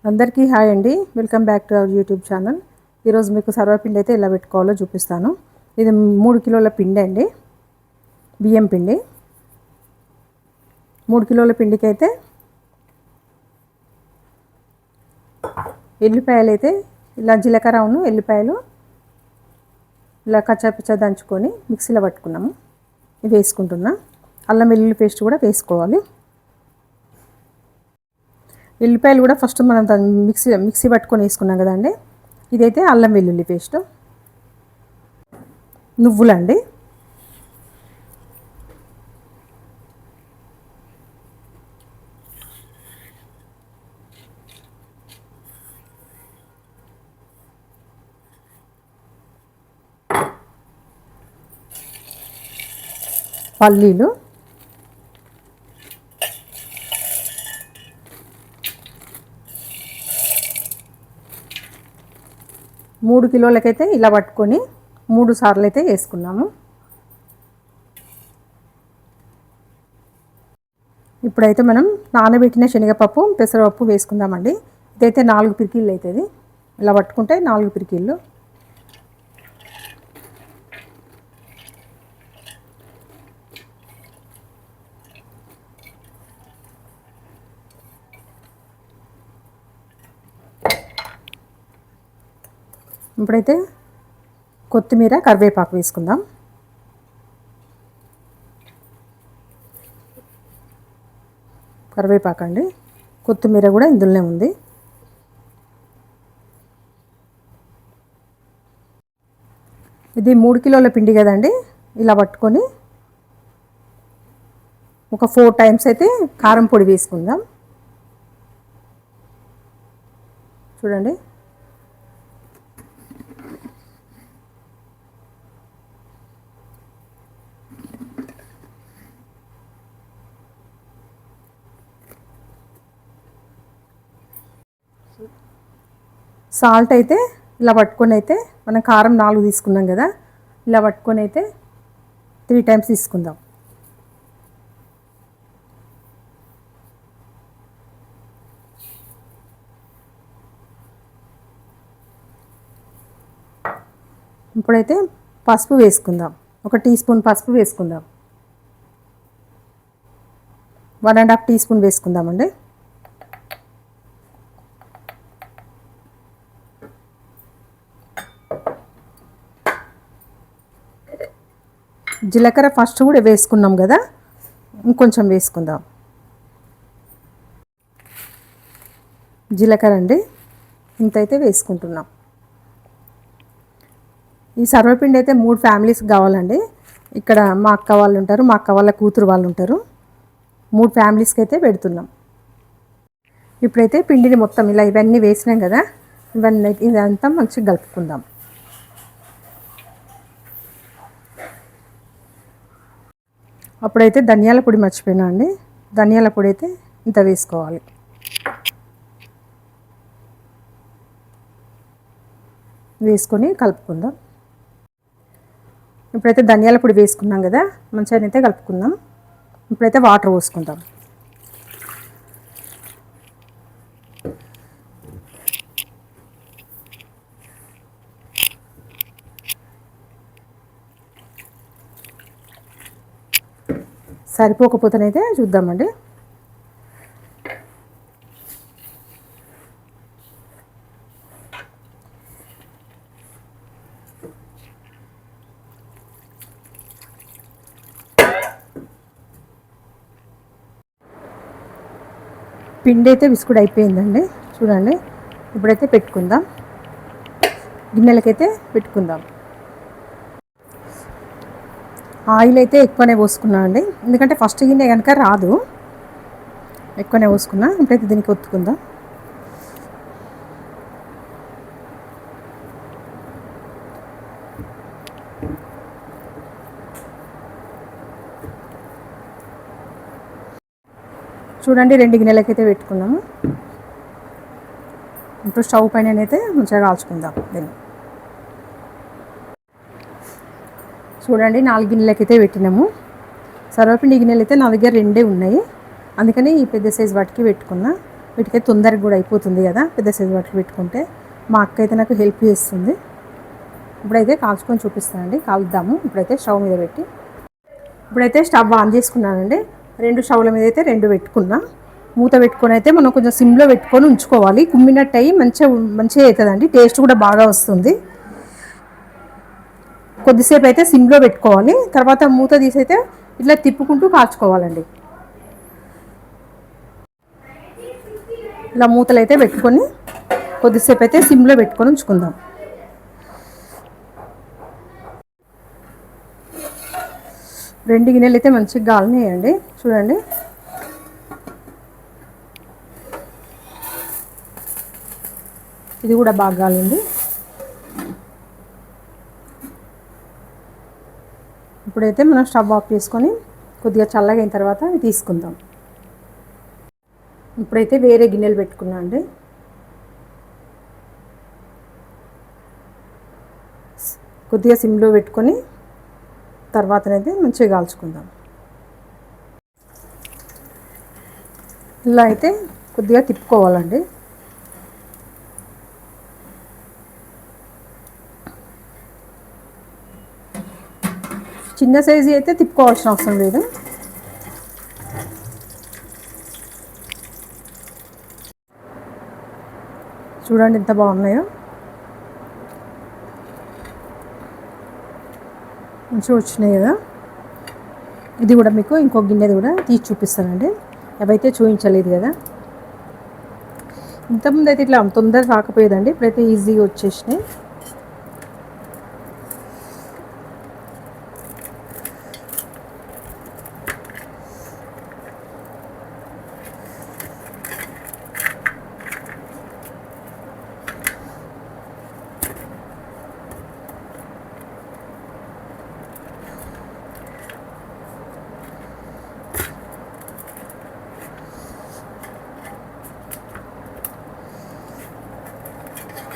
అందరికీ హాయ్ అండి. Welcome back to our YouTube channel. ఈరోజు మీకు సర్వపిండి అయితే ఎలా పెట్టుకోవాలో చూపిస్తాను. ఇది 3 కిలోల పిండి అండి, బియ్యం పిండి. 3 కిలోల పిండికి అయితే ఎల్లిపాయలు అయితే ఇలా జీలకర్రను ఎల్లిపాయలు ఇలా కచ్చాపిచ్చా దంచుకొని మిక్సీలో పట్టుకున్నాము. ఇవి వేసుకుంటున్నా. అల్లం వెల్లుల్లి పేస్ట్ కూడా వేసుకోవాలి. ఎల్లిపాయలు కూడా ఫస్ట్ మనం మిక్సీ పట్టుకొని వేసుకున్నాం కదండి. ఇదైతే అల్లం వెల్లుల్లి పేస్ట్. నువ్వులండి, పల్లీలు, మూడు కిలోలకైతే ఇలా పట్టుకొని 3 సార్లు అయితే వేసుకున్నాము. ఇప్పుడైతే మనం నానబెట్టిన శనగపప్పు పెసరపప్పు వేసుకుందామండి. ఇదైతే 4 పిరికిళ్ళు అవుతుంది. ఇలా పట్టుకుంటే 4 పిరికిళ్ళు. ఇప్పుడైతే కొత్తిమీర కరివేపాకు వేసుకుందాం. కరివేపాకు అండి, కొత్తిమీర కూడా ఇందులోనే ఉంది. ఇది 3 కిలోల పిండి కదండి. ఇలా పట్టుకొని ఒక 4 టైమ్స్ అయితే కారం పొడి వేసుకుందాం. చూడండి, సాల్ట్ అయితే ఇలా పట్టుకొని అయితే మనం కారం 4 తీసుకున్నాం కదా, ఇలా పట్టుకొని అయితే 3 టైమ్స్ తీసుకుందాం. ఇప్పుడైతే పసుపు వేసుకుందాం. 1 టీ స్పూన్ పసుపు వేసుకుందాం. 1.5 టీ స్పూన్ వేసుకుందామండి. జీలకర్ర ఫస్ట్ కూడా వేసుకున్నాం కదా, ఇంకొంచెం వేసుకుందాం. జీలకర్ర అండి, ఇంతైతే వేసుకుంటున్నాం. ఈ సర్వపిండి అయితే 3 ఫ్యామిలీస్కి కావాలండి. ఇక్కడ మా అక్క వాళ్ళు ఉంటారు, మా అక్క వాళ్ళ కూతురు వాళ్ళు ఉంటారు. 3 ఫ్యామిలీస్కి అయితే పెడుతున్నాం. ఇప్పుడైతే పిండిని మొత్తం ఇలా ఇవన్నీ వేసినాం కదా, ఇదంతా మంచిగా కలుపుకుందాం. అప్పుడైతే ధనియాల పొడి మర్చిపోయినా అండి. ధనియాల పొడి అయితే ఇంత వేసుకోవాలి. వేసుకొని కలుపుకుందాం. ఇప్పుడైతే ధనియాల పొడి వేసుకున్నాం కదా, మంచిగా అయితే కలుపుకుందాం. ఇప్పుడైతే వాటర్ పోసుకుందాం. సరిపోకపోతేనైతే చూద్దామండి. పిండి అయితే బిస్కుట్ అయిపోయిందండి. చూడండి, ఇప్పుడైతే పెట్టుకుందాం. గిన్నెలకైతే పెట్టుకుందాం. ఆయిల్ అయితే ఎక్కువనే పోసుకున్నా అండి, ఎందుకంటే ఫస్ట్ గిన్నె కనుక రాదు. ఎక్కువనే పోసుకున్నా. ఇప్పుడైతే దీనికి ఒత్తుకుందాం. చూడండి, 2 గిన్నెలకైతే పెట్టుకున్నాము. ఇప్పుడు స్టవ్ పైన అయితే మంచిగా కాల్చుకుందాం దీన్ని. చూడండి, 4 గిన్నెలకైతే పెట్టినాము. సర్వపిండి గిన్నెలు అయితే నా దగ్గర 2 ఉన్నాయి, అందుకని ఈ పెద్ద సైజు వాటికి పెట్టుకున్నా. వీటికైతే తొందరగా కూడా అయిపోతుంది కదా పెద్ద సైజు వాటికి పెట్టుకుంటే. మా అక్క అయితే నాకు హెల్ప్ చేస్తుంది. ఇప్పుడైతే కాల్చుకొని చూపిస్తానండి, కాలుద్దాము. ఇప్పుడైతే స్టవ్ మీద పెట్టి ఇప్పుడైతే స్టవ్ ఆన్ చేసుకున్నానండి. 2 స్టవ్ల మీద అయితే 2 పెట్టుకున్నా. మూత పెట్టుకొని అయితే మనం కొంచెం సిమ్లో పెట్టుకొని ఉంచుకోవాలి. కుమ్మినట్టు అయ్యి మంచిగా అవుతుందండి, టేస్ట్ కూడా బాగా వస్తుంది. కొద్దిసేపు అయితే సిమ్లో పెట్టుకోవాలి. తర్వాత మూత తీసైతే ఇట్లా తిప్పుకుంటూ కాల్చుకోవాలండి. ఇలా మూతలు అయితే పెట్టుకొని కొద్దిసేపు అయితే సిమ్లో పెట్టుకొని ఉంచుకుందాం. రెండు గిన్నెలు అయితే మంచిగా గాలినాయండి, చూడండి. ఇది కూడా బాగా గాలింది. ఇప్పుడైతే మనం స్టవ్ ఆఫ్ చేసుకొని కొద్దిగా చల్లగా అయిన తర్వాత తీసుకుందాం. ఇప్పుడైతే వేరే గిన్నెలు పెట్టుకున్నా అండి. కొద్దిగా సిమ్లో పెట్టుకొని తర్వాతనైతే మంచిగా కాల్చుకుందాం. ఇలా అయితే కొద్దిగా తిప్పుకోవాలండి. చిన్న సైజు అయితే తిప్పుకోవాల్సిన అవసరం లేదు. చూడండి ఎంత బాగున్నాయో, మంచిగా వచ్చినాయి కదా. ఇది కూడా మీకు ఇంకో గిన్నెది కూడా తీసి చూపిస్తానండి, అవైతే చూపించలేదు కదా. ఇంతకుముందు అయితే ఇట్లా తొందరగా రాకపోయేదండి, ఇప్పుడైతే ఈజీగా వచ్చేసినాయి.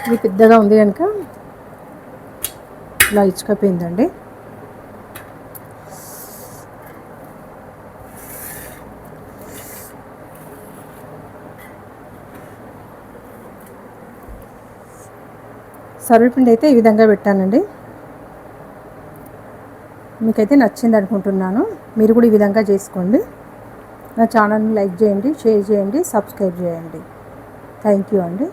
ఇది పెద్దగా ఉంది కనుక ఇలా ఇచ్చుకపోయిందండి. సర్వపిండి అయితే ఈ విధంగా పెట్టానండి. మీకైతే నచ్చింది అనుకుంటున్నాను. మీరు కూడా ఈ విధంగా చేసుకోండి. నా ఛానల్ని లైక్ చేయండి, షేర్ చేయండి, సబ్స్క్రైబ్ చేయండి. థ్యాంక్ యూ అండి.